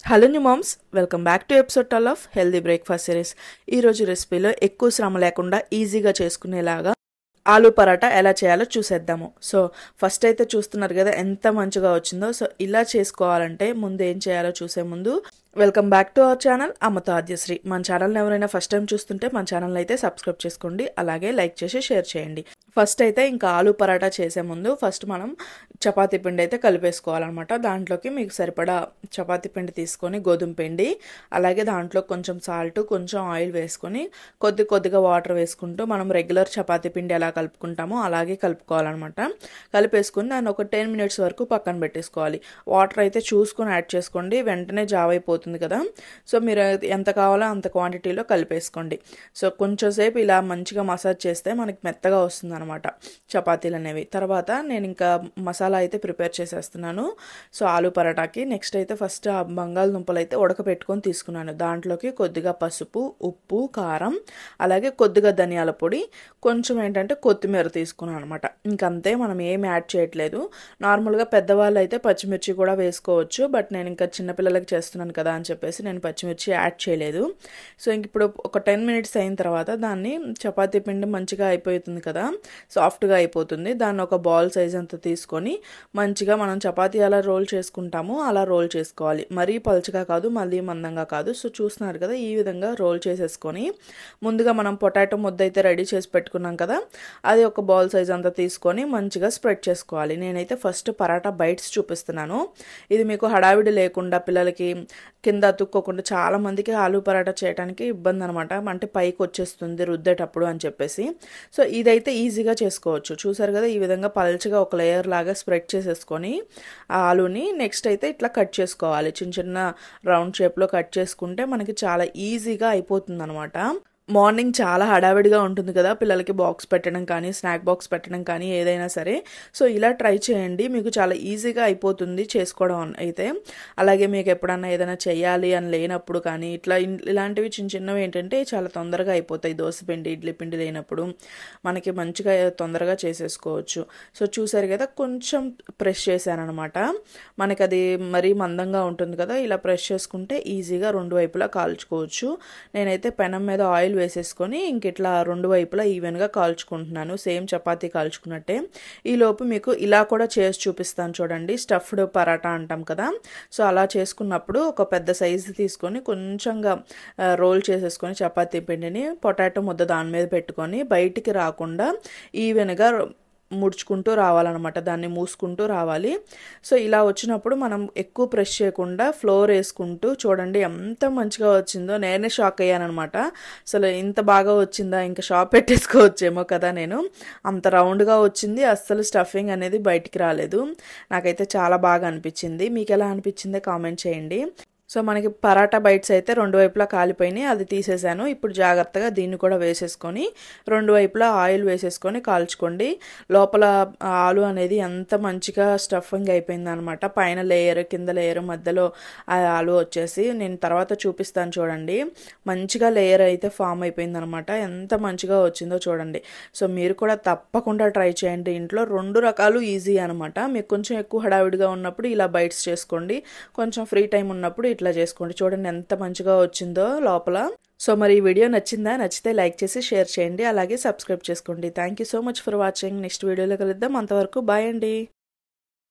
Hello new moms, welcome back to episode 12 of healthy breakfast series. ఈరోజు రెసిపీలో ఎక్కువ శ్రమ లేకుండా ఈజీగా చేసుకునేలాగా ఆలూ పరాటా ఎలా చేయాలో చూసేద్దాము. సో ఫస్ట్ అయితే చూస్తున్నారు కదా ఎంత మంచిగా వచ్చిందో. సో ఇలా చేసుకోవాలంటే ముందు ఏం చేయాలో చూసే ముందు welcome back to our channel అమ్మతో ఆద్యశ్రీ. మన ఛానల్ని ఎవరైనా ఫస్ట్ టైం చూస్తుంటే మన ఛానల్ అయితే సబ్స్క్రైబ్ చేసుకోండి, అలాగే లైక్ చేసి షేర్ చేయండి. ఫస్ట్ అయితే ఇంకా ఆలూ పరాటా చేసే ముందు ఫస్ట్ మనం చపాతీ పిండి అయితే కలిపేసుకోవాలన్నమాట. దాంట్లోకి మీకు సరిపడా చపాతీ పిండి తీసుకొని గోధుమ పిండి, అలాగే దాంట్లో కొంచెం సాల్ట్, కొంచెం ఆయిల్ వేసుకొని కొద్దిగా వాటర్ వేసుకుంటూ మనం రెగ్యులర్ చపాతీ పిండి ఎలా కలుపుకుంటామో అలాగే కలుపుకోవాలన్నమాట. కలిపేసుకుని దాన్ని ఒక 10 minutes వరకు పక్కన పెట్టేసుకోవాలి. వాటర్ అయితే చూసుకొని యాడ్ చేసుకోండి, వెంటనే జావ్ అయిపోతుంది కదా. సో మీరు ఎంత కావాలో అంత క్వాంటిటీలో కలిపేసుకోండి. సో కొంచెం సేపు ఇలా మంచిగా మసాజ్ చేస్తే మనకి మెత్తగా వస్తుంది అనమాట చపాతీలు అనేవి. తర్వాత నేను ఇంకా మసాలా అయితే ప్రిపేర్ చేసేస్తున్నాను. సో ఆలూ పరాటాకి నెక్స్ట్ అయితే ఫస్ట్ ఆ బంగాళదుంపలు అయితే ఉడకపెట్టుకొని తీసుకున్నాను. దాంట్లోకి కొద్దిగా పసుపు, ఉప్పు, కారం, అలాగే కొద్దిగా ధనియాల పొడి, కొంచెం ఏంటంటే కొత్తిమీర తీసుకున్నాను అనమాట. ఇంకంతే, మనం ఏం యాడ్ చేయట్లేదు. నార్మల్గా పెద్దవాళ్ళు అయితే పచ్చిమిర్చి కూడా వేసుకోవచ్చు, బట్ నేను ఇంకా చిన్నపిల్లలకి చేస్తున్నాను కదా అని చెప్పేసి నేను పచ్చిమిర్చి యాడ్ చేయలేదు. సో ఇంక ఇప్పుడు ఒక 10 minutes అయిన తర్వాత దాన్ని చపాతీ పిండి మంచిగా అయిపోతుంది కదా, సాఫ్ట్గా అయిపోతుంది. దాన్ని ఒక బాల్ సైజ్ అంతా తీసుకొని మంచిగా మనం చపాతీ ఎలా రోల్ చేసుకుంటామో అలా రోల్ చేసుకోవాలి. మరీ పలుచగా కాదు, మళ్ళీ మందంగా కాదు. సో చూస్తున్నారు కదా, ఈ విధంగా రోల్ చేసేసుకొని ముందుగా మనం పొటాటో ముద్ద అయితే రెడీ చేసి పెట్టుకున్నాం కదా, అది ఒక బాల్ సైజ్ అంతా తీసుకొని మంచిగా స్ప్రెడ్ చేసుకోవాలి. నేనైతే ఫస్ట్ పరాటా బైట్స్ చూపిస్తున్నాను. ఇది మీకు హడావిడి లేకుండా పిల్లలకి కింద అతుక్కోకుండా, చాలా మందికి ఆలూ పరాటా చేయడానికి ఇబ్బంది అనమాట, అంటే పైకి వచ్చేస్తుంది రుద్దేటప్పుడు అని చెప్పేసి. సో ఇదైతే ఈజీగా చేసుకోవచ్చు. చూసారు కదా, ఈ విధంగా పల్చగా ఒక లేయర్ లాగా స్ప్రెడ్ చేసేసుకొని ఆ ఆలూని నెక్స్ట్ అయితే ఇట్లా కట్ చేసుకోవాలి. చిన్న చిన్న రౌండ్ షేప్లో కట్ చేసుకుంటే మనకి చాలా ఈజీగా అయిపోతుంది అనమాట. మార్నింగ్ చాలా హడావిడిగా ఉంటుంది కదా, పిల్లలకి బాక్స్ పెట్టడం కానీ స్నాక్ బాక్స్ పెట్టడం కానీ ఏదైనా సరే. సో ఇలా ట్రై చేయండి, మీకు చాలా ఈజీగా అయిపోతుంది చేసుకోవడం అయితే. అలాగే మీకు ఎప్పుడన్నా ఏదైనా చేయాలి అని లేనప్పుడు కానీ ఇలాంటివి చిన్న చిన్నవి ఏంటంటే చాలా తొందరగా అయిపోతాయి. దోసపిండి, ఇడ్లీ పిండి లేనప్పుడు మనకి మంచిగా తొందరగా చేసేసుకోవచ్చు. సో చూసారు కదా, కొంచెం ప్రెస్ చేశాను అనమాట. మనకి అది మరీ మందంగా ఉంటుంది కదా, ఇలా ప్రెస్ చేసుకుంటే ఈజీగా రెండు వైపులా కాల్చుకోవచ్చు. నేనైతే పెనం మీద ఆయిల్ వేసేసుకొని ఇంక ఇట్లా రెండు వైపులా ఈవెన్గా కాల్చుకుంటున్నాను, సేమ్ చపాతీ కాల్చుకున్నట్టే. ఈలోపు మీకు ఇలా కూడా చేసి చూపిస్తాను చూడండి, స్టఫ్డ్ పరాటా అంటాం కదా. సో అలా చేసుకున్నప్పుడు ఒక పెద్ద సైజు తీసుకొని కొంచెంగా రోల్ చేసేసుకొని చపాతీ పిండిని పొటాటో ముద్ద దాని మీద పెట్టుకొని బయటికి రాకుండా ఈవెన్గా ముడుచుకుంటూ రావాలన్నమాట, దాన్ని మూసుకుంటూ రావాలి. సో ఇలా వచ్చినప్పుడు మనం ఎక్కువ ప్రెస్ చేయకుండా ఫ్లోర్ వేసుకుంటూ చూడండి ఎంత మంచిగా వచ్చిందో. నేనే షాక్ అయ్యానమాట, అసలు ఇంత బాగా వచ్చిందా, ఇంకా షాప్ పెట్టేసుకోవచ్చేమో కదా. నేను అంత రౌండ్గా వచ్చింది, అస్సలు స్టఫింగ్ అనేది బయటికి రాలేదు. నాకైతే చాలా బాగా అనిపించింది. మీకు ఎలా అనిపించిందో కామెంట్ చేయండి. సో మనకి పరాటా బైట్స్ అయితే రెండు వైపులా కాలిపోయినాయి, అది తీసేసాను. ఇప్పుడు జాగ్రత్తగా దీన్ని కూడా వేసేసుకొని రెండు వైపులా ఆయిల్ వేసేసుకొని కాల్చుకోండి. లోపల ఆలు అనేది ఎంత మంచిగా స్టఫింగ్ అయిపోయింది అనమాట. పైన లేయర్, కింద లేయర్, మధ్యలో ఆ ఆలు వచ్చేసి నేను తర్వాత చూపిస్తాను చూడండి. మంచిగా లేయర్ అయితే ఫామ్ అయిపోయింది అనమాట, ఎంత మంచిగా వచ్చిందో చూడండి. సో మీరు కూడా తప్పకుండా ట్రై చేయండి ఇంట్లో. రెండు రకాలు ఈజీ అనమాట. మీకు కొంచెం ఎక్కువ హడావిడిగా ఉన్నప్పుడు ఇలా బైట్స్ చేసుకోండి, కొంచెం ఫ్రీ టైం ఉన్నప్పుడు ఇట్లా చేసుకోండి. చూడండి ఎంత మంచిగా వచ్చిందో లోపల. సో మరి ఈ వీడియో నచ్చిందా? నచ్చితే లైక్ చేసి షేర్ చేయండి, అలాగే సబ్స్క్రైబ్ చేసుకోండి. Thank you so much for watching. Next వీడియోలో కలుద్దాం. అంతవరకు బాయ్ అండి.